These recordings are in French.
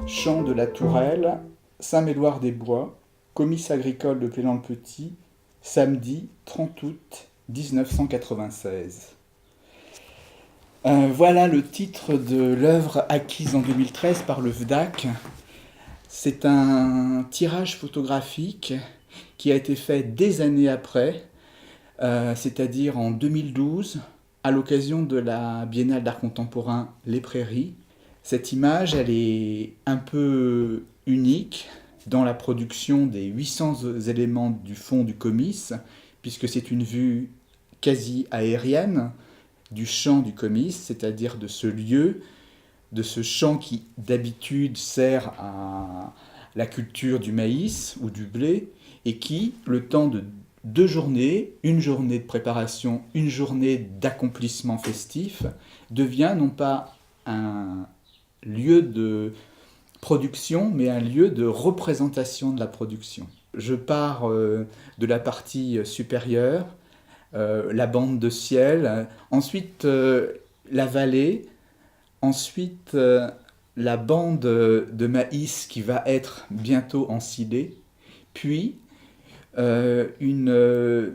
Champ de la Tourelle, Saint-Méloire-des-Bois, comice agricole de Plélan-le-Petit, samedi 30 août 1996. Voilà le titre de l'œuvre acquise en 2013 par le VDAC. C'est un tirage photographique qui a été fait des années après, c'est-à-dire en 2012, à l'occasion de la Biennale d'art contemporain Les Prairies. Cette image, elle est un peu unique dans la production des 800 éléments du fond du comice, puisque c'est une vue quasi aérienne du champ du comice, c'est-à-dire de ce lieu, de ce champ qui d'habitude sert à la culture du maïs ou du blé, et qui, le temps de 2 journées, une journée de préparation, une journée d'accomplissement festif, devient non pas un lieu de production, mais un lieu de représentation de la production. Je pars de la partie supérieure, la bande de ciel, ensuite la vallée, ensuite la bande de maïs qui va être bientôt ensilée, puis une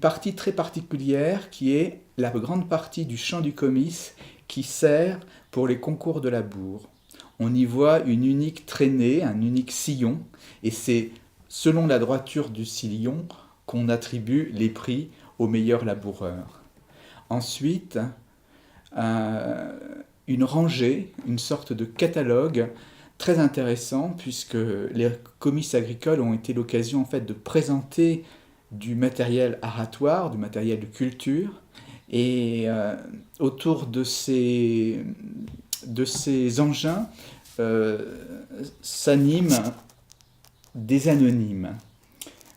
partie très particulière qui est la grande partie du champ du comice qui sert pour les concours de labour. On y voit une unique traînée, un unique sillon, et c'est selon la droiture du sillon qu'on attribue les prix aux meilleurs laboureurs. Ensuite, une rangée, une sorte de catalogue très intéressant puisque les comices agricoles ont été l'occasion en fait de présenter du matériel aratoire, du matériel de culture, et autour de ces engins s'animent des anonymes.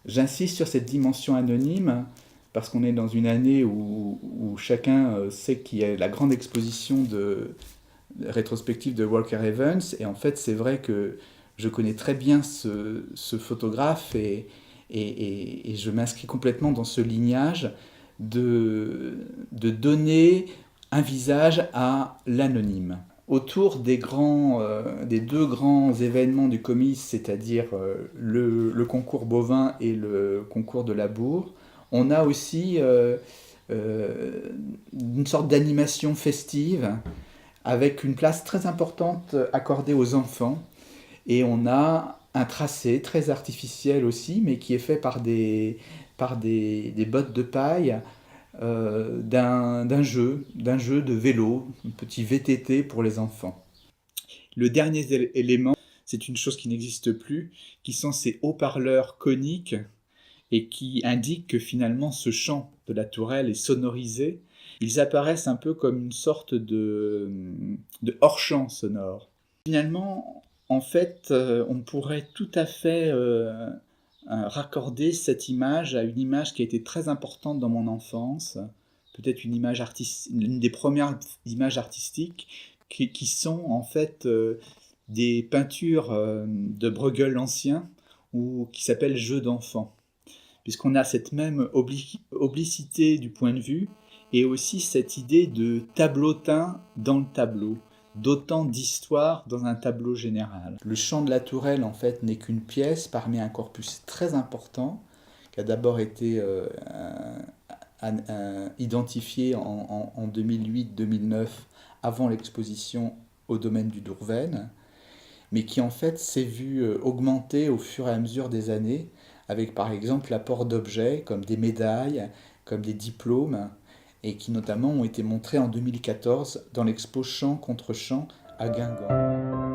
J'insiste sur cette dimension anonyme parce qu'on est dans une année où chacun sait qu'il y a la grande exposition de rétrospective de Walker Evans, et en fait c'est vrai que je connais très bien ce photographe et je m'inscris complètement dans ce lignage de donner un visage à l'anonyme. Autour des 2 grands événements du comice, c'est-à-dire le concours bovin et le concours de labour, on a aussi une sorte d'animation festive avec une place très importante accordée aux enfants. Et on a un tracé très artificiel aussi, mais qui est fait par des bottes de paille d'un jeu de vélo, un petit VTT pour les enfants. Le dernier élément, c'est une chose qui n'existe plus, qui sont ces haut-parleurs coniques et qui indiquent que finalement ce chant de la tourelle est sonorisé. Ils apparaissent un peu comme une sorte de hors-champ sonore. Finalement, en fait, on pourrait tout à fait raccorder cette image à une image qui a été très importante dans mon enfance, peut-être une des premières images artistiques qui sont en fait des peintures de Bruegel l'Ancien ou qui s'appellent Jeux d'enfants, puisqu'on a cette même oblicité du point de vue et aussi cette idée de tableautin dans le tableau, d'autant d'histoire dans un tableau général. Le chant de la Tourelle, en fait, n'est qu'une pièce parmi un corpus très important qui a d'abord été identifié en 2008-2009 avant l'exposition au domaine du Dourven, mais qui en fait s'est vu augmenter au fur et à mesure des années avec par exemple l'apport d'objets comme des médailles, comme des diplômes, et qui notamment ont été montrés en 2014 dans l'expo Chant contre Chant à Guingamp.